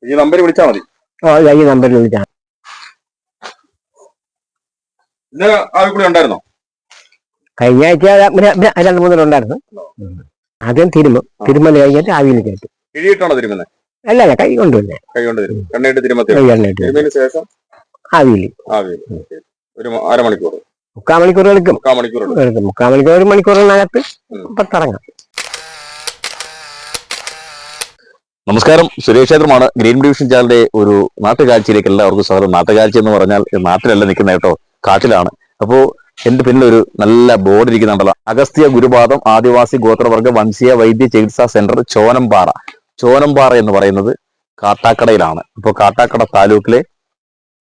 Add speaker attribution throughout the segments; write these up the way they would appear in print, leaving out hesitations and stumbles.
Speaker 1: ഈ നമ്പർ വിളിച്ചാൽ മതി.
Speaker 2: ഈ നമ്പറിൽ വിളിച്ചാൽ.
Speaker 1: ഇന്ന് ആവിക്കുളി ഉണ്ടായിരുന്നോ?
Speaker 2: കഴിഞ്ഞ ആഴ്ച 2-3 ഉണ്ടായിരുന്നു. ആദ്യം തിരുമൽ കഴിഞ്ഞിട്ട് ആവിയിൽ കയറ്റും.
Speaker 1: കിഴിയിട്ടാണോ തിരുമുന്നത്?
Speaker 2: അല്ല കൈ കൊണ്ട് തന്നെ.
Speaker 1: കൈ കൊണ്ട് തിരും. എണ്ണയിട്ട് തിരുമത്തിന് ശേഷം ആവിയിൽ ഒരു അരമണിക്കൂർ
Speaker 2: 3/4 മണിക്കൂർ എടുക്കും. 3/4 മണിക്കൂർ 1 മണിക്കൂറിനകത്ത് പുറത്തിറങ്ങാം.
Speaker 1: നമസ്കാരം, സുരേഷ് ക്ഷേത്രമാണ്. ഗ്രീൻ ഡിവിഷൻ ചാനലിന്റെ ഒരു നാട്ടുകാഴ്ചയിലേക്ക് എല്ലാവർക്കും സ്വാഗതം. നാട്ടുകാഴ്ച എന്ന് പറഞ്ഞാൽ നാട്ടിലല്ല നിൽക്കുന്ന കേട്ടോ, കാട്ടിലാണ്. അപ്പോ എന്റെ പിന്നിൽ ഒരു നല്ല ബോർഡ് ഇരിക്കുന്നുണ്ടല്ലോ, അഗസ്ത്യ ഗുരുപാദം ആദിവാസി ഗോത്രവർഗ വംശീയ വൈദ്യ ചികിത്സാ സെന്റർ ചോനംപാറ. ചോനംപാറ എന്ന് പറയുന്നത് കാട്ടാക്കടയിലാണ്. അപ്പോൾ കാട്ടാക്കട താലൂക്കിലെ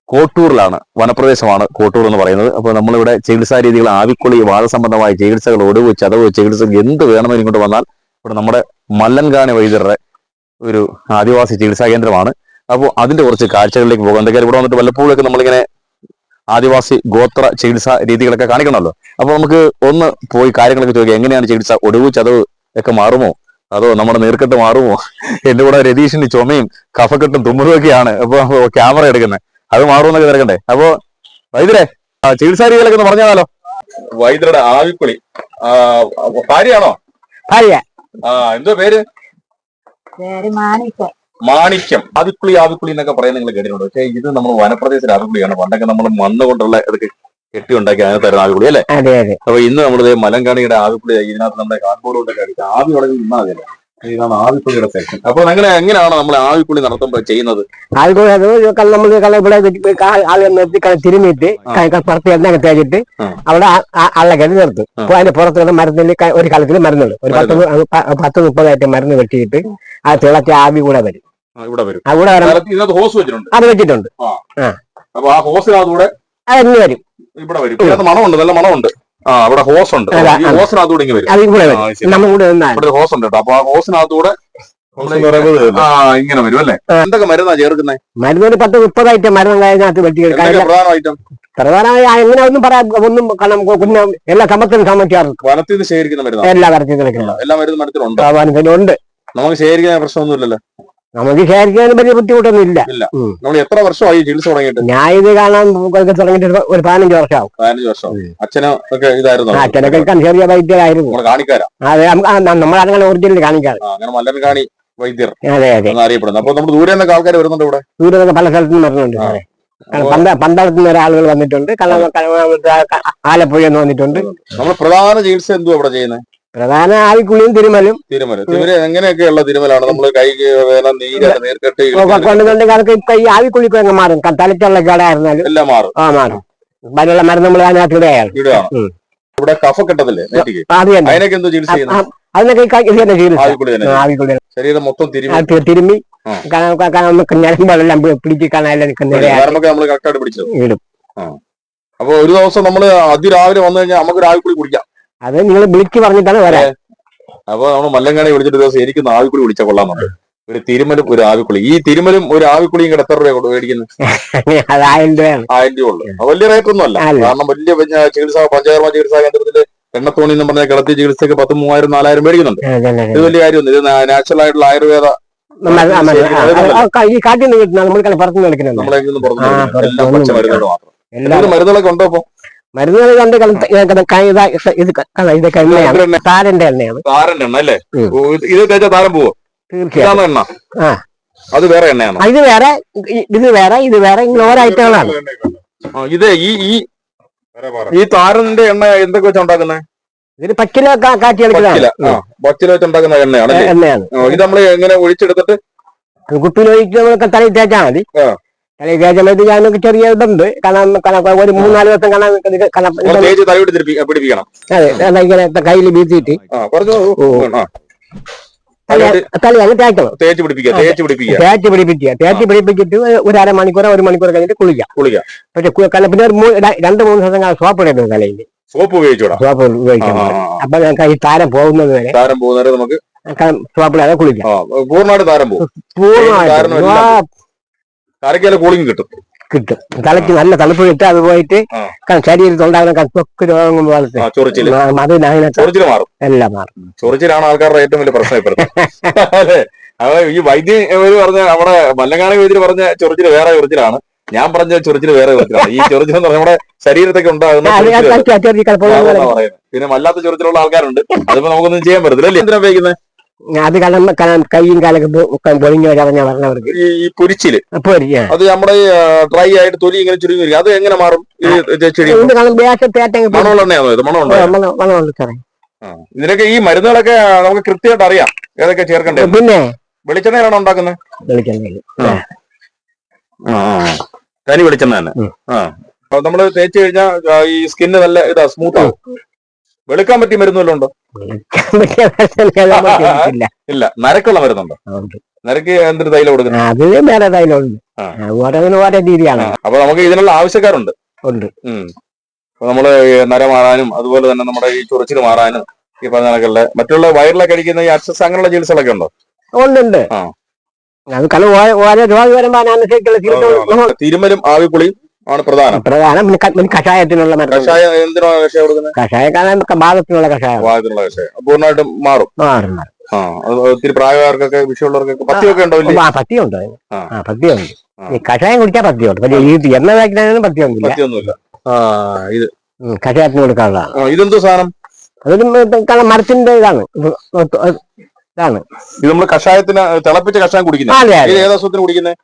Speaker 1: കോട്ടൂറിലാണ്, വനപ്രദേശമാണ് കോട്ടൂർ എന്ന് പറയുന്നത്. അപ്പോൾ നമ്മളിവിടെ ചികിത്സാ രീതികൾ, ആവിക്കുളി, വാദസംബന്ധമായ ചികിത്സകൾ, ഒടിവ്, ചതവ് ചികിത്സ എന്ത് വേണമെങ്കിലും ഇങ്ങോട്ട് വന്നാൽ ഇവിടെ നമ്മുടെ മല്ലൻകാണി വൈദ്യരുടെ ഒരു ആദിവാസി ചികിത്സാ കേന്ദ്രമാണ്. അപ്പോൾ അതിന്റെ കുറച്ച് കാഴ്ചകളിലേക്ക് പോകാം. എന്തൊക്കെയാണ് ഇവിടെ വന്നിട്ട് വല്ലപ്പോഴൊക്കെ നമ്മളിങ്ങനെ ആദിവാസി ഗോത്ര ചികിത്സാ രീതികളൊക്കെ കാണിക്കണമല്ലോ. അപ്പൊ നമുക്ക് ഒന്ന് പോയി കാര്യങ്ങളൊക്കെ ചോദിക്കാം. എങ്ങനെയാണ് ചികിത്സ? ഒടിവ് ചതവ് ഒക്കെ മാറുമോ, അതോ നമ്മുടെ നീർക്കെട്ട് മാറുമോ? എന്റെ കൂടെ രതീഷിന് ചുമയും കഫക്കെട്ടും തുമ്മലും ഒക്കെയാണ്. അപ്പൊ ക്യാമറ എടുക്കുന്നത്, അത് മാറുമെന്നൊക്കെ തിരക്കണ്ടേ. അപ്പൊ വൈദ്യരെ, ചികിത്സാ രീതികളൊക്കെ ഒന്ന് പറഞ്ഞാലോ. വൈദ്യരുടെ ആവിക്കുളി ഭാര്യയാണോ?
Speaker 2: ഭാര്യ.
Speaker 1: എന്തോ പേര്? മാണിക്യം. ആവിക്കുളി എന്നൊക്കെ പറയാൻ നിങ്ങൾ കേട്ടിട്ടുണ്ട്. പക്ഷേ ഇത് നമ്മൾ വനപ്രദേശത്തിലെ ആവിക്കുളിയാണ്. പണ്ടൊക്കെ നമ്മൾ മണ്ണ് കൊണ്ടുള്ള ഇതൊക്കെ കെട്ടി ഉണ്ടാക്കി അതിനകത്ത് തരുന്ന ആവിക്കുളി അല്ലേ? അപ്പൊ ഇന്ന് നമ്മളിത് മലങ്കാണിയുടെ ആവിക്കുളി, ഇതിനകത്ത് നമ്മുടെ കാൺപൂർ കൊണ്ടൊക്കെ അടിച്ച് ആവി ഉടങ്ങി നിന്നാൽ മതിയല്ലേ. ഇതാണ് ആവിക്കുളിയുടെ സെക്ഷൻ. അപ്പൊ എങ്ങനെയാണ് നമ്മൾ ആവിക്കുളി നടത്തുമ്പോൾ ചെയ്യുന്നത്?
Speaker 2: ആവിക്കുളി നമ്മൾ ഇവിടെ നിർത്തി തിരുമിയിട്ട് പുറത്ത് എണ്ണ തേച്ചിട്ട് അവിടെ അള്ളക്കരി നിർത്തും. അപ്പൊ അതിന്റെ പുറത്തുള്ള മരുന്നിൽ ഒരു കാലത്തിൽ മരുന്നുണ്ട്. ഒരു 10-30 മരുന്ന് വെട്ടിയിട്ട് ആ തിളച്ച ആവി കൂടെ വരും.
Speaker 1: ഇവിടെ വരും.
Speaker 2: ഹോസ് വെച്ചിട്ടുണ്ട്. അത് വെച്ചിട്ടുണ്ട്.
Speaker 1: അപ്പൊ ആ ഹോസിനകത്തൂടെ
Speaker 2: അതെന്ന് വരും.
Speaker 1: ഇവിടെ വരും. മണമുണ്ട്, നല്ല മണമുണ്ട്. അവിടെ ഹോസ് ഉണ്ട്. ഹോസിനകത്തൂടെ ഇങ്ങനെ വരും. ഹോസ് ഉണ്ട് കേട്ടോ. അപ്പൊ ആ ഹോസിനകത്തൂടെ ഇങ്ങനെ വരും അല്ലേ? എന്തൊക്കെ മരുന്നാ ചേർക്കുന്നത്?
Speaker 2: മരുന്ന് 10-30 ഐറ്റം മരുന്ന് അതിനകത്ത് വെട്ടിയെടുക്കാൻ.
Speaker 1: പ്രധാന ഐറ്റം
Speaker 2: പ്രധാനമായി എങ്ങനെ ഒന്നും പറയാം, ഒന്നും കുഞ്ഞ എല്ലാ സമത്തിനും സംബന്ധിച്ചാണ്
Speaker 1: വനത്തിൽ നിന്ന് ശേഖരിക്കുന്ന മരുന്ന്.
Speaker 2: എല്ലാ വനത്തിലും
Speaker 1: എല്ലാ മരുന്നും മരത്തിലുണ്ട്.
Speaker 2: വനത്തിലുണ്ട്.
Speaker 1: നമുക്ക് ശേഖരിക്കാൻ പ്രശ്നമൊന്നുമില്ലല്ലോ.
Speaker 2: നമുക്ക് ശേഖരിക്കാൻ വലിയ ബുദ്ധിമുട്ടൊന്നും ഇല്ല.
Speaker 1: നമ്മൾ എത്ര വർഷമായി ചികിത്സ തുടങ്ങിയിട്ട്?
Speaker 2: ഞാൻ ഇത് കാണാൻ തുടങ്ങിയിട്ട് ഒരു 15 വർഷമാവും.
Speaker 1: 15 വർഷം. അച്ഛനൊക്കെ ഇതായിരുന്നു?
Speaker 2: അച്ഛനൊക്കെ ചെറിയ വൈദ്യരായിരുന്നു.
Speaker 1: കാണിക്കാരാ?
Speaker 2: അതെ, നമ്മളങ്ങനെ ഒറിജിനൽ കാണിക്കാറ്.
Speaker 1: അങ്ങനെ മല്ലൻകാണി വൈദ്യർ
Speaker 2: അതെ
Speaker 1: അറിയപ്പെടുന്നത്. അപ്പൊ നമ്മൾ ദൂരെ നിന്നൊക്കെ ആൾക്കാർ വരുന്നുണ്ട്. ഇവിടെ
Speaker 2: ദൂരെ നിന്നൊക്കെ പല സ്ഥലത്തും വരുന്നുണ്ട്. പന്തളത്ത് നിന്ന് ഒരാളുകൾ വന്നിട്ടുണ്ട്, ആലപ്പുഴ നിന്ന് വന്നിട്ടുണ്ട്.
Speaker 1: നമ്മൾ പ്രധാന ചികിത്സ എന്തുവാ ഇവിടെ ചെയ്യുന്നത്?
Speaker 2: പ്രധാന ആവിക്കുളിയും തിരുമലും.
Speaker 1: എങ്ങനെയൊക്കെയുള്ള തിരുമലാണ്? നമ്മൾ കൈക്ക് നീർക്കെട്ട്
Speaker 2: കൊണ്ടുകൊണ്ട് ഇപ്പൊ ഈ ആവിക്കുളിക്ക് അങ്ങ് മാറും. തലച്ചുള്ള കേടായിരുന്നാലും എല്ലാം മാറും. മാറും. അതിനുള്ള മരുന്ന് നമ്മൾ അതിനകത്ത് ഇടുകയാണ്.
Speaker 1: ഇവിടെ കഫക്കെട്ടതില്ലേ, അതിനൊക്കെ എന്തോ ചികിത്സ?
Speaker 2: അതിനൊക്കെ ആവിക്കുളി
Speaker 1: ശരീരം മൊത്തം
Speaker 2: തിരുമ്മി ഞരമ്പെല്ലാം പിടിച്ചിരിക്കാനെല്ലാം
Speaker 1: ഇടും. അപ്പൊ ഒരു ദിവസം നമ്മള് അതിരാവിലെ വന്നു കഴിഞ്ഞാൽ നമുക്ക് ഒരു ആവിക്കുളി കുടിക്കാം.
Speaker 2: അത് നിങ്ങൾ വിളിച്ച് പറഞ്ഞിട്ടാണ് വരാൻ.
Speaker 1: അപ്പൊ നമ്മൾ മല്ലങ്കാണി വിളിച്ചിട്ട് ദിവസം എനിക്കൊന്ന് ആവിക്കുളി വിളിച്ചാൽ കൊള്ളാമെന്നുണ്ട്. ഒരു തിരുമലും ഒരു ആവിക്കുളി. ഈ തിരുമലും ഒരു ആവിക്കുളിയും കൂടെ എത്ര രൂപ മേടിക്കുന്നത്?
Speaker 2: 1000 രൂപയാണ്.
Speaker 1: 1000 രൂപ ഉള്ളു. വലിയ റേറ്റ് ഒന്നും അല്ല. കാരണം വലിയ ചികിത്സാ പഞ്ചകർമ്മ ചികിത്സാ കേന്ദ്രത്തില് എണ്ണത്തോണി എന്ന് പറഞ്ഞ കിടത്തി ചികിത്സക്ക് 10,000-3000 മേടിക്കുന്നുണ്ട്. ഇത് വലിയ കാര്യമൊന്നും. ഇത് നാച്ചുറൽ ആയിട്ടുള്ള ആയുർവേദ
Speaker 2: കാട്ടിൽ നിന്ന് കിട്ടുന്ന നമ്മൾ പുറത്തുനിന്ന് കളിക്കുന്നത്.
Speaker 1: മരുന്നുകളൊക്കെ ഉണ്ടോ? ഇപ്പൊ
Speaker 2: മരുന്നുകൾ കണ്ട് ഇതൊക്കെ എണ്ണയാണ്, താരന്റെ എണ്ണയാണ്.
Speaker 1: താരന്റെ എണ്ണ അല്ലേ? ഇത് തേച്ചാ താരം പോവോ?
Speaker 2: തീർച്ചയായും.
Speaker 1: എണ്ണ അത് വേറെ എണ്ണയാണ്.
Speaker 2: ഇത് വേറെ, ഇത് വേറെ, ഇത് വേറെ, ഇങ്ങനെ ഓരോ ഐറ്റങ്ങളാണ്.
Speaker 1: ഇത് ഈ താരന്റെ എണ്ണ എന്തൊക്കെ വെച്ചാ ഉണ്ടാക്കുന്നത്?
Speaker 2: ഇതിന് പച്ചില കാച്ചി
Speaker 1: പച്ചില വെച്ചുണ്ടാക്കുന്ന എണ്ണയാണ്. ഇത് നമ്മൾ എങ്ങനെ ഒഴിച്ചെടുത്തിട്ട്
Speaker 2: കുപ്പിയിൽ ഒഴിച്ച് നമ്മളൊക്കെ തലയിൽ തേച്ചാൽ മതി. തലയിൽ തേച്ച സമയത്ത് ഞാനൊക്കെ ചെറിയ ഇതുണ്ട്. ഒരു 3-4 ദിവസം
Speaker 1: പിടിപ്പിക്കണം.
Speaker 2: അതെ, ഇങ്ങനെ കയ്യിൽ വീഴ്ത്തിയിട്ട് തേച്ച് പിടിപ്പിച്ചിട്ട് ഒരു 1/2 മണിക്കൂർ 1 മണിക്കൂർ കഴിഞ്ഞിട്ട് കുളിക്കാം. പക്ഷെ പിന്നെ 2-3 ദിവസം സോപ്പ് ഇടരുത് തലയിൽ.
Speaker 1: സോപ്പ് ഉപയോഗിച്ചോടാ.
Speaker 2: സോപ്പ് ഉപയോഗിക്കാം. അപ്പൊ ഈ താരം പോകുന്നത് വരെ
Speaker 1: നമുക്ക്
Speaker 2: സോപ്പിടാതെ കുളിക്കാം.
Speaker 1: പൂർണ്ണമായിട്ട് താരം പോകും. പൂർണ്ണമായിട്ട് കൂളിംഗ് കിട്ടും.
Speaker 2: തലയ്ക്ക് നല്ല തണുപ്പ് കിട്ടും. അത് പോയിട്ട് ശരീരത്തിൽ ഉണ്ടാകുന്ന ത്വക്ക് രോഗങ്ങൾ
Speaker 1: ചൊറിച്ചിൽ മാറും.
Speaker 2: എല്ലാം മാറും.
Speaker 1: ചൊറിച്ചിലാണ് ആൾക്കാരുടെ ഏറ്റവും വലിയ പ്രശ്നം. അപ്പൊ ഈ വൈദ്യൻ പറഞ്ഞ നമ്മുടെ മല്ലങ്ങാണി വൈദ്യര് പറഞ്ഞ ചൊറിച്ചില് വേറെ ചൊറിച്ചിലാണ്, ഞാൻ പറഞ്ഞ ചൊറിച്ചില് വേറെ ചൊറിച്ചിലാണ്. ഈ ചൊറിച്ചിൽ എന്ന് പറഞ്ഞാൽ നമ്മുടെ ശരീരത്തൊക്കെ ഉണ്ടാകുന്ന പറയുന്നത്. പിന്നെ വല്ലാത്ത ചൊറിച്ചിലുള്ള ആൾക്കാരുണ്ട്, അതിപ്പോ നമുക്കൊന്നും ചെയ്യാൻ പറ്റത്തില്ല അല്ലേ? എന്തിനാ ഉപയോഗിക്കുന്നത്?
Speaker 2: അത് കൈയും കാലൊക്കെ പൊളിഞ്ഞു വരാതെ പറഞ്ഞവർക്ക്
Speaker 1: ഈ പൊരിച്ചില് അത് നമ്മുടെ ഡ്രൈ ആയിട്ട് തൊലി ഇങ്ങനെ ചുരുങ്ങി വരിക, അത് എങ്ങനെ മാറും? മണമുള്ള എണ്ണയാണോ ഇത്? മണമുണ്ടോ? ഇതിനൊക്കെ ഈ മരുന്നുകളൊക്കെ നമുക്ക് കൃത്യമായിട്ട് അറിയാം ഏതൊക്കെ ചേർക്കണ്ടേ.
Speaker 2: പിന്നെ
Speaker 1: വെളിച്ചെണ്ണയിലാണോ ഉണ്ടാക്കുന്നത്? തനി വെളിച്ചെണ്ണ തന്നെ. അപ്പൊ നമ്മള് തേച്ച് കഴിഞ്ഞാൽ ഈ സ്കിന്ന് നല്ല ഇതാ സ്മൂത്ത് ആവും. വെളുക്കാൻ പറ്റിയ മരുന്ന് വല്ലതും ഉണ്ടോ? ഇല്ല. നരക്കുള്ള മരുന്നുണ്ടോ? നരക്ക് എന്തൊരു തൈലം കൊടുക്കുന്നത്?
Speaker 2: അതിന് വേറെ തൈലമുണ്ട്, ഓരോ രീതിയാണ്.
Speaker 1: അപ്പൊ നമുക്ക് ഇതിനുള്ള ആവശ്യക്കാരുണ്ട്. നമ്മള് നര മാറാനും അതുപോലെ തന്നെ നമ്മുടെ ഈ ചൊറിച്ചിൽ മാറാനും ഈ പറഞ്ഞ കണക്കുള്ള മറ്റുള്ള വയറിലൊക്കെ അടിക്കുന്ന ഈ അക്സസ് അങ്ങനെയുള്ള ചികിത്സകളൊക്കെ ഉണ്ടോ?
Speaker 2: ഉണ്ട്.
Speaker 1: തിരുമലും ആവിക്കുളിയും ആണ് പ്രധാനം.
Speaker 2: കഷായത്തിനുള്ള
Speaker 1: കഷായം എന്തിനാണ് കഷായം കൊടുക്കുന്നത്?
Speaker 2: കഷായം ഭാഗത്തിനുള്ള കഷായം.
Speaker 1: പൂർണ്ണമായിട്ടും മാറും. ഒത്തിരി പ്രായക്കാർക്കൊക്കെ വിഷയമുള്ളവർക്കൊക്കെ പത്തിയൊക്കെ ഉണ്ടോ?
Speaker 2: പത്തിയുണ്ട്. പത്തിയുണ്ട്. കഷായം കുടിച്ചാൽ പത്തിയുണ്ട്. പക്ഷേ എണ്ണ വയ്ക്കുന്നതിനും പത്തിയൊന്നുമില്ല.
Speaker 1: ഇത്
Speaker 2: കഷായത്തിന് കൊടുക്കാനുള്ളതാണ്.
Speaker 1: ഇതെന്തോ സാധനം?
Speaker 2: അതൊരു മരത്തിന്റെ ഇതാണ്.
Speaker 1: ഇത് നമ്മൾ കഷായത്തിന് തിളപ്പിച്ച കഷായം കുടിക്കുന്നത്. ഏത് അസുഖത്തിന് കുടിക്കുന്നത്?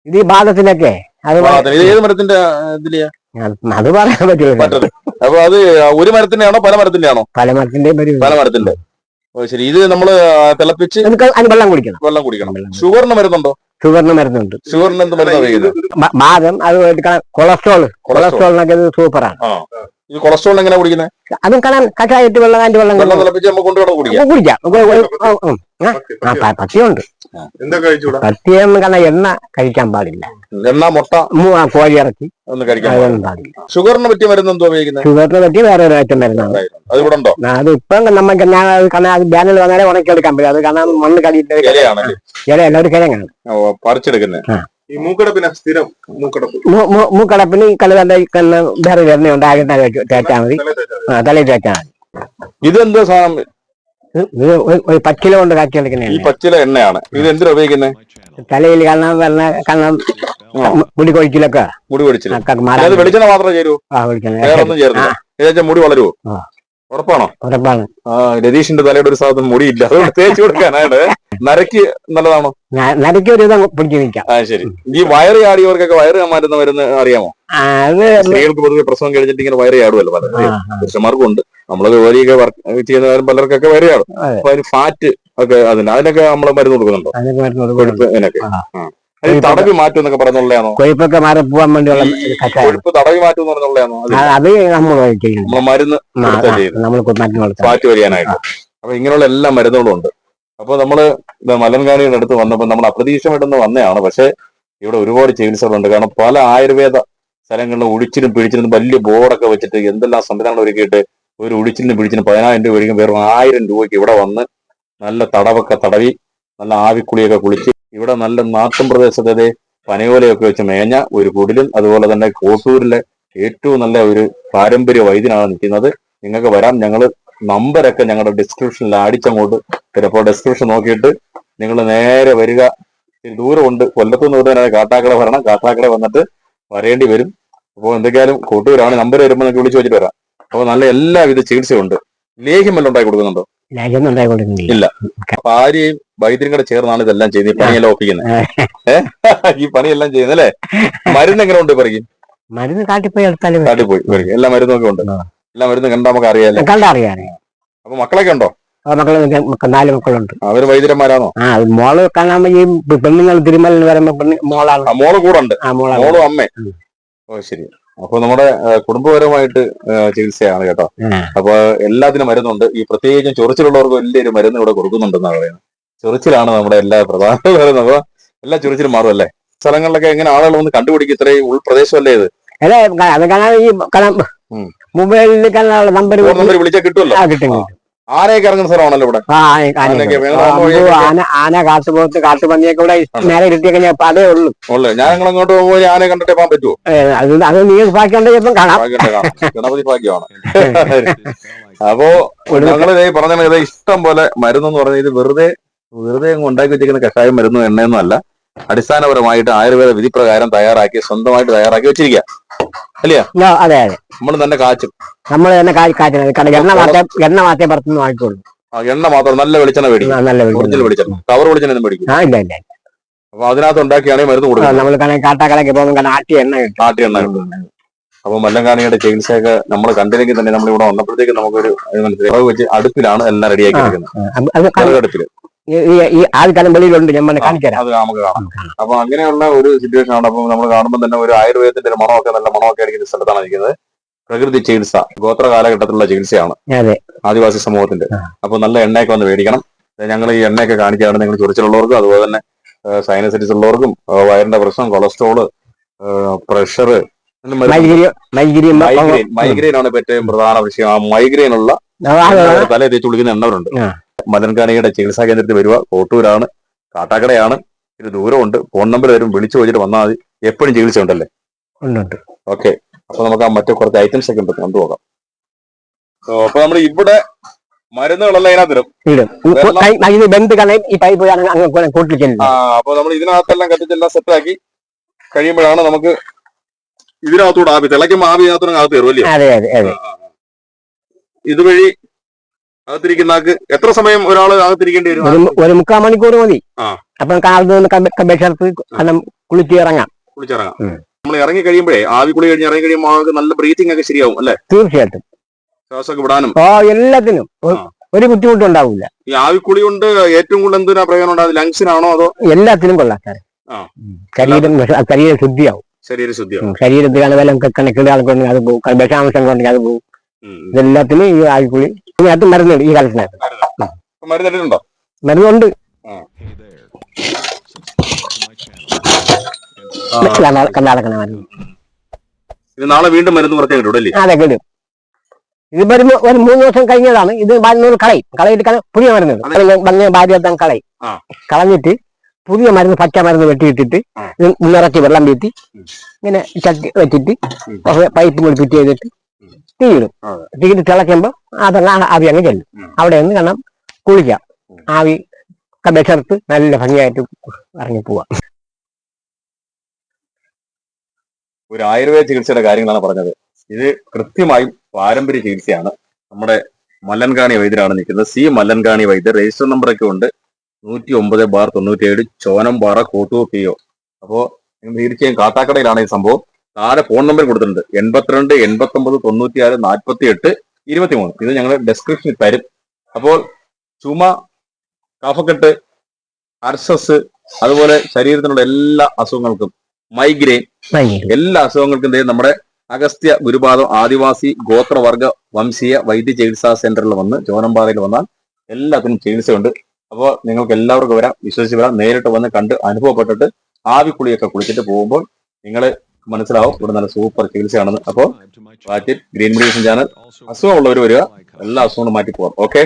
Speaker 2: ഇത് ഈ ബാധത്തിനൊക്കെ.
Speaker 1: ഏത് മരത്തിന്റെ ഇതിലെയാ?
Speaker 2: അത് പറയാൻ പറ്റില്ല.
Speaker 1: അപ്പൊ അത് ഒരു മരത്തിന്റെ ആണോ പല മരത്തിന്റെ ആണോ?
Speaker 2: പല മരത്തിന്റെ.
Speaker 1: ശരി. ഇത് നമ്മള് തിളപ്പിച്ച്
Speaker 2: വെള്ളം കുടിക്കണം.
Speaker 1: ഷുഗറിന് മരുന്നുണ്ടോ?
Speaker 2: ഷുഗറിന് മരുന്നുണ്ട്.
Speaker 1: ഷുഗറിന് എന്ത് മരുന്നാണ്?
Speaker 2: ബാദം, അത് കൊളസ്ട്രോളിനൊക്കെ സൂപ്പറാണ്.
Speaker 1: ഈ കൊളസ്ട്രോൾ എങ്ങനെ കുടിക്കുന്നത്?
Speaker 2: അതും കാണാൻ കഷായിട്ട് വെള്ളം
Speaker 1: തിളപ്പിച്ച് നമുക്ക് കൊണ്ടുപോയി
Speaker 2: കുടിക്കാം. പത്തിയുണ്ട്. പത്തിയെന്ന് കാരണം എണ്ണ കഴിക്കാൻ പാടില്ല.
Speaker 1: എണ്ണ, മുട്ട,
Speaker 2: കോഴി ഇറച്ചി
Speaker 1: ഒന്നും കഴിക്കാൻ പാടില്ല. ഷുഗറിന് പറ്റിയ മരുന്ന് എന്തോ ഉപയോഗിക്കുന്നത്?
Speaker 2: ഷുഗറിന് പറ്റിയ വേറെ ഒരു ഐറ്റം മരുന്നാണ്. അത് ഇപ്പം നമുക്ക് ബാനൽ വന്നാലേ ഉണക്കിയെടുക്കാൻ പറ്റും. അത് കാരണം മണ്ണ് കടിയിട്ട് ഇലയല്ല, ഒരു കിഴങ്ങാണ്
Speaker 1: പറിച്ചെടുക്കുന്നത്. ഈ
Speaker 2: മൂക്കടപ്പിന് കല്ലുകണ്ട വേറെ എണ്ണയുണ്ട്, ആകെ തേച്ചാൽ മതി. തലയിൽ തേച്ചാൽ മതി.
Speaker 1: ഇതെന്തോ സാധനം?
Speaker 2: ഒരു പച്ചില കൊണ്ട് കാച്ചിയെടുക്കുന്ന
Speaker 1: ഈ പച്ചില എണ്ണയാണ്. ഇത് എന്തിനാ ഉപയോഗിക്കുന്നത്?
Speaker 2: തലയിൽ കാരണം മുടി കൊഴിച്ചിലൊക്കെ.
Speaker 1: മുടി കൊഴിച്ചിൽ വെളിച്ചെണ്ണ മാത്രമേ ചേരൂ? വേറൊന്നും ചേർന്നില്ല. മുടി വളരുവോ? ഉറപ്പാണോ?
Speaker 2: ഉറപ്പാണ്.
Speaker 1: രതീഷിന്റെ തലയുടെ ഒരു സാധനം മുടിയില്ല, അതുകൊണ്ട് തേച്ച് കൊടുക്കാനാണ്. നരക്ക് നല്ലതാണോ?
Speaker 2: നരക്ക് ഒരു പിടിച്ചു നിൽക്കാം.
Speaker 1: ശരി. ഈ വയറ് ചാടിയവർക്കൊക്കെ വയറ് മാറ്റുന്ന മരുന്ന് അറിയാമോ? സ്ത്രീകൾക്ക് പൊതുവെ പ്രസവം കഴിച്ചിട്ട് ഇങ്ങനെ വയറ് ചാടുമല്ലോ, പലരും പുരുഷന്മാർക്കും ഉണ്ട്. നമ്മള് ജോലിയൊക്കെ വർക്ക് ചെയ്യുന്നവരും പലർക്കൊക്കെ വയറ് ചാടും. അപ്പൊ അതിന് ഫാറ്റ് ഒക്കെ അതിനൊക്കെ നമ്മള് മരുന്ന് കൊടുക്കുന്നുണ്ടോ? അതിനൊക്കെ തടവി മാറ്റും എന്നൊക്കെ പറഞ്ഞുള്ളതാണോ?
Speaker 2: കൊഴുപ്പൊക്കെ മാറി പോവാൻ വേണ്ടിയുള്ള
Speaker 1: കൊഴുപ്പ് തടവി മാറ്റും എന്ന് പറഞ്ഞുള്ളതാണോ?
Speaker 2: അത് നമ്മൾ
Speaker 1: മരുന്ന് ഫാറ്റ് വരിയാനായിട്ട്. അപ്പൊ ഇങ്ങനെയുള്ള എല്ലാ മരുന്നുകളും ഉണ്ട്. അപ്പൊ നമ്മള് മലൻകാണിയുടെ അടുത്ത് വന്നപ്പോൾ നമ്മൾ അപ്രതീക്ഷിതമായിട്ടൊന്ന് വന്നതാണ്. പക്ഷെ ഇവിടെ ഒരുപാട് ചികിത്സകളുണ്ട്. കാരണം പല ആയുർവേദ സ്ഥലങ്ങളിലും ഒഴിച്ചിലും പിടിച്ചിലും വലിയ ബോർഡൊക്കെ വെച്ചിട്ട് എന്തെല്ലാം സംവിധാനങ്ങൾ ഒരുക്കിയിട്ട് ഒരു ഒഴിച്ചിലിന് പിടിച്ചിന് 10,000 രൂപ ഒഴിക്കും വെറും 1000 രൂപയ്ക്ക് ഇവിടെ വന്ന് നല്ല തടവൊക്കെ തടവി നല്ല ആവിക്കുളിയൊക്കെ കുളിച്ച് ഇവിടെ നല്ല നാട്ടും പ്രദേശത്തെ പനയോലയൊക്കെ വെച്ച് മേഞ്ഞ ഒരു കുടിലും അതുപോലെ തന്നെ കോട്ടൂരിലെ ഏറ്റവും നല്ല ഒരു പാരമ്പര്യ വൈദ്യനാണ് നിൽക്കുന്നത്. നിങ്ങൾക്ക് വരാം. ഞങ്ങൾ നമ്പരൊക്കെ ഞങ്ങളുടെ ഡിസ്ക്രിപ്ഷനിൽ അടിച്ചങ്ങോട്ട് ചിലപ്പോൾ ഡിസ്ക്രിപ്ഷൻ നോക്കിയിട്ട് നിങ്ങൾ നേരെ വരിക. ദൂരമുണ്ട്, കൊല്ലത്ത് നിന്ന് വരുന്നതിനാണ് കാട്ടാക്കട വരണം. കാട്ടാക്കട വന്നിട്ട് വരേണ്ടി വരും. അപ്പോൾ എന്തൊക്കെയാലും കോട്ടൂരാണ്. നമ്പർ വരുമ്പോൾ നിങ്ങൾക്ക് വിളിച്ചു വെച്ചിട്ട് വരാം. അപ്പോൾ നല്ല എല്ലാവിധ ചികിത്സയുണ്ട്. ലേഹ്യം വല്ലതും ഉണ്ടാക്കി കൊടുക്കുന്നുണ്ടോ? ഇല്ല. അപ്പൊ ആരെയും വൈദ്യരും കൂടെ ചേർന്നാണ് ഇതെല്ലാം ചെയ്യുന്നത്. ഈ പണിയെല്ലാം ഒപ്പിക്കുന്നത്. ഈ പണിയെല്ലാം ചെയ്യുന്നത് അല്ലേ? മരുന്ന് എങ്ങനെ ഉണ്ട് പറയും?
Speaker 2: മരുന്ന് കാട്ടിപ്പോയി
Speaker 1: എല്ലാ മരുന്നും ഒക്കെ ഉണ്ട്. എല്ലാ മരുന്നും കണ്ടാ നമുക്ക് അറിയാലോ. അപ്പൊ മക്കളൊക്കെ ഉണ്ടോ?
Speaker 2: 4 മക്കളുണ്ട്.
Speaker 1: അവര് വൈദ്യന്മാരാണോ?
Speaker 2: മോള് കാണാൻ ഈ പെണ്ണുങ്ങൾ തിരുമലിന് വരുമ്പോ മോളാണ്.
Speaker 1: മോള് കൂടെ ഉണ്ട്. മോളും അമ്മേ. ഓ ശരി. അപ്പൊ നമ്മുടെ കുടുംബപരമായിട്ട് ചികിത്സയാണ് കേട്ടോ. അപ്പൊ എല്ലാത്തിനും മരുന്നുണ്ട്. ഈ പ്രത്യേകിച്ചും ചൊറിച്ചിലുള്ളവർക്ക് വലിയൊരു മരുന്ന് ഇവിടെ കൊടുക്കുന്നുണ്ടെന്നാണ് പറയുന്നത്. ചൊറിച്ചിലാണ് നമ്മുടെ എല്ലാ പ്രധാന മരുന്ന്. അപ്പൊ എല്ലാ ചൊറിച്ചിലും മാറും അല്ലേ? സ്ഥലങ്ങളിലൊക്കെ എങ്ങനെ ആളുകൾ ഒന്ന് കണ്ടുപിടിക്കും? ഇത്രയും ഉൾപ്രദേശമല്ലേ ഇത്?
Speaker 2: മൊബൈലിൽ നമ്പർ
Speaker 1: വിളിച്ചാൽ കിട്ടുമല്ലോ. ആനയൊക്കെ ഇറങ്ങുന്ന സ്ഥലമാണല്ലോ ഇവിടെ.
Speaker 2: ആന കാട്ടുപോത്ത് കാട്ടുപന്നിയൊക്കെ ഇവിടെ നേരെ കിട്ടിയ അതേ ഉള്ളൂ.
Speaker 1: ഞാൻ അങ്ങോട്ട് പോകുമ്പോൾ ആനയെ കണ്ടിട്ടേ പോകാൻ പറ്റുമോ?
Speaker 2: അത് നീ ഭാഗ്യമുണ്ടെങ്കിൽ ചിലപ്പം കാണാം.
Speaker 1: ഗണപതി ഭാഗ്യമാണ്. അപ്പോ ഞങ്ങള് പറഞ്ഞത് ഇഷ്ടം പോലെ മരുന്നെന്ന് പറഞ്ഞാൽ ഇത് വെറുതെ വെറുതെ അങ്ങ് ഉണ്ടാക്കി വെച്ചിരിക്കുന്ന കഷായം മരുന്നും എണ്ണയൊന്നും അല്ല, അടിസ്ഥാനപരമായിട്ട് ആയുർവേദ വിധി പ്രകാരം തയ്യാറാക്കി സ്വന്തമായിട്ട് തയ്യാറാക്കി വെച്ചിരിക്കുക അല്ലയാ.
Speaker 2: അതെ അതെ,
Speaker 1: നമ്മൾ തന്നെ കാച്ചും.
Speaker 2: നമ്മൾ തന്നെ കാച്ചുന്നത് എണ്ണ മാത്രമേ പുറത്തുനിന്ന് വാങ്ങിക്കുള്ളൂ.
Speaker 1: എണ്ണ മാത്രം നല്ല വെളിച്ചെണ്ണ മേടിക്കും,
Speaker 2: നല്ല
Speaker 1: ഒറിജിനൽ വെളിച്ചെണ്ണ, കവർ വെളിച്ചെണ്ണ മേടിക്കും.
Speaker 2: ഇല്ല ഇല്ല.
Speaker 1: അപ്പൊ അതിനകത്ത് ഉണ്ടാക്കിയാണ് മരുന്ന് കൊടുക്കുന്നത്.
Speaker 2: നമ്മൾ കാട്ടാക്കടയ്ക്ക് പോകുമ്പോൾ ആട്ടി എണ്ണ കിട്ടും.
Speaker 1: അപ്പൊ മല്ലൻകാണിയുടെ ചികിത്സയൊക്കെ നമ്മൾ കണ്ടില്ലെങ്കിൽ തന്നെ നമ്മൾ ഇവിടെ വന്നപ്പോഴത്തേക്ക് നമുക്കൊരു മനസ്സിലായി വെച്ച് അടുപ്പിലാണ് എല്ലാം റെഡിയാക്കി എടുക്കുന്നത്. അടുപ്പില്
Speaker 2: ഈ ആൾക്കാലം വെളിയിലുണ്ട്, ഞാൻ കാണിക്കാം,
Speaker 1: അത് നമുക്ക് കാണാം. അപ്പൊ അങ്ങനെയുള്ള ഒരു സിറ്റുവേഷൻ ആണ്. അപ്പൊ നമ്മൾ കാണുമ്പോൾ തന്നെ ഒരു ആയുർവേദത്തിന്റെ ഒരു മണമൊക്കെ നല്ല മണമൊക്കെ അടിക്കുന്ന സ്ഥലത്താണ് ഇരിക്കുന്നത്. പ്രകൃതി ചികിത്സ, ഗോത്ര കാലഘട്ടത്തിലുള്ള ചികിത്സയാണ് ആദിവാസി സമൂഹത്തിന്റെ. അപ്പൊ നല്ല എണ്ണയൊക്കെ വന്ന് മേടിക്കണം. ഞങ്ങൾ ഈ എണ്ണയൊക്കെ കാണിക്കുകയാണ്. നിങ്ങൾ ചൊറിച്ചിലുള്ളവർക്കും അതുപോലെ തന്നെ സൈനസൈറ്റിസ് ഉള്ളവർക്കും വയറിന്റെ പ്രശ്നം, കൊളസ്ട്രോള്, പ്രഷർ, മൈഗ്രെയിൻ ആണ് ഏറ്റവും പ്രധാന വിഷയം. ആ മൈഗ്രെയിൻ ഉള്ള തല തേച്ച് കുളിക്കുന്ന എണ്ണവരുണ്ട്. മലൻകാണിയുടെ ചികിത്സാ കേന്ദ്രത്തിൽ വരിക. കോട്ടൂരാണ്, കാട്ടാക്കടയാണ്, ഇത് ദൂരമുണ്ട്. ഫോൺ നമ്പർ തരും, വിളിച്ചു ചോദിച്ചിട്ട് വന്നാൽ മതി. എപ്പോഴും ചികിത്സ ഉണ്ടല്ലേ? ഓക്കെ. അപ്പൊ നമുക്ക് ആ മറ്റു കുറച്ച് ഐറ്റംസ് ഒക്കെ ഉണ്ട്, കൊണ്ടുപോകാം. അപ്പൊ നമ്മൾ ഇവിടെ മരുന്നുകളെല്ലാം ഇതിനകത്തിരും. അപ്പൊ നമ്മൾ ഇതിനകത്തെല്ലാം കത്തിച്ചെല്ലാം സെറ്റാക്കി കഴിയുമ്പോഴാണ് നമുക്ക് ഇതിനകത്തൂടെ ആവി തിളയ്ക്കുമ്പോൾ ആവി ഇതിനകത്ത് കയറും അല്ലേ? ഇതുവഴി അകത്തിരിക്കുന്ന എത്ര സമയം ഒരാൾ അകത്തിരിക്കേണ്ടി വരും?
Speaker 2: ഒരു 3/4 മണിക്കൂർ മതി. അപ്പൊ കുളിച്ചിറങ്ങാം.
Speaker 1: നമ്മൾ ഇറങ്ങി കഴിയുമ്പോഴേ, ആവി കുളി കഴിഞ്ഞ് ഇറങ്ങി കഴിയുമ്പോൾ നല്ല ബ്രീത്തിങ് ഒക്കെ ശരിയാവും അല്ലെ?
Speaker 2: തീർച്ചയായിട്ടും.
Speaker 1: ശ്വാസമൊക്കെ വിടാനും എല്ലാത്തിനും
Speaker 2: ഒരു ബുദ്ധിമുട്ടും ഉണ്ടാവില്ല.
Speaker 1: ഈ ആവിക്കുളി കൊണ്ട് ഏറ്റവും കൂടുതൽ എന്തിനാ പ്രയോജനം ഉണ്ടാകും? ലങ്സിനാണോ അതോ?
Speaker 2: എല്ലാത്തിനും കൊള്ളാം സാറേ. ശരീരം ശുദ്ധിയാവും. ശരീരത്തിലാണ് വല്ല കണക്കുകൾ അത് പോകും, വിഷാംശം കൊണ്ടെങ്കിൽ അത് പോകും. ഇതെല്ലാത്തിനും ഈ ആവിക്കുളി. ഇതിനകത്ത് മരുന്നുണ്ട്, ഈ കാലത്തിനകത്ത് മരുന്നുണ്ട്. കണ്ടാളക്കണ മരുന്ന്.
Speaker 1: നാളെ വീണ്ടും മരുന്ന് പറഞ്ഞിട്ടുണ്ടല്ലേ?
Speaker 2: അതെ, കിട്ടും. ഇത് ഒരു 3 ദിവസം കഴിഞ്ഞതാണ്. ഇത് കളയിട്ട് പുതിയ മരുന്ന് ഭാര്യ കളഞ്ഞിട്ട് പുതിയ മരുന്ന്, പച്ച മരുന്ന് വെട്ടിയിട്ടിട്ട് നിറച്ച് വെള്ളം വീട്ടി ഇങ്ങനെ ചട്ടി വെച്ചിട്ട് പൈപ്പ് കൂടി ഫിറ്റ് ചെയ്തിട്ട് തീയിടും. തീയിട്ട് തിളയ്ക്കുമ്പോ അതെല്ലാം ആവി അങ്ങ് ചെല്ലും. അവിടെ നിന്ന് കാരണം കുളിക്കാം. ആവി വിശർത്ത് നല്ല ഭംഗിയായിട്ട് ഇറങ്ങി പോവാം.
Speaker 1: ഒരു ആയുർവേദ ചികിത്സയുടെ കാര്യങ്ങളാണ് പറഞ്ഞത്. ഇത് കൃത്യമായും പാരമ്പര്യ ചികിത്സയാണ്. നമ്മുടെ മല്ലൻകാണി വൈദ്യരാണ് നിൽക്കുന്നത്. സി മല്ലൻകാണി വൈദ്യർ. രജിസ്റ്റർ നമ്പറൊക്കെ ഉണ്ട് 109/97 ചോനംപാറ, കോട്ടൂർ PO. അപ്പോ തീർച്ചയായും കാട്ടാക്കടയിലാണ് ഈ സംഭവം. താഴെ ഫോൺ നമ്പർ കൊടുത്തിട്ടുണ്ട് 82 89 96 48 23. ഇത് ഞങ്ങൾ ഡെസ്ക്രിപ്ഷനിൽ തരും. അപ്പോൾ ചുമ, കഫക്കെട്ട്, അർസസ്, അതുപോലെ ശരീരത്തിനുള്ള എല്ലാ അസുഖങ്ങൾക്കും, മൈഗ്രെയിൻ, എല്ലാ അസുഖങ്ങൾക്കും നമ്മുടെ അഗസ്ത്യ ഗുരുപാദം ആദിവാസി ഗോത്രവർഗ വംശീയ വൈദ്യ ചികിത്സാ സെന്ററിൽ വന്ന് ചോനംപാറയിൽ വന്നാൽ എല്ലാത്തിനും ചികിത്സയുണ്ട്. അപ്പോൾ നിങ്ങൾക്ക് എല്ലാവർക്കും വരാം, വിശ്വസിച്ച് വരാം. നേരിട്ട് വന്ന് കണ്ട് അനുഭവപ്പെട്ടിട്ട് ആവിക്കുളിയൊക്കെ കുളിച്ചിട്ട് പോകുമ്പോൾ നിങ്ങൾ മനസ്സിലാവും ഇവിടെ നല്ല സൂപ്പർ ചികിത്സയാണെന്ന്. അപ്പോൾ ഗ്രീൻ മെഡിസിൻ ചാനൽ, അസുഖമുള്ളവർ വരിക, എല്ലാ അസുഖങ്ങളും മാറ്റി പോകാം. ഓക്കെ.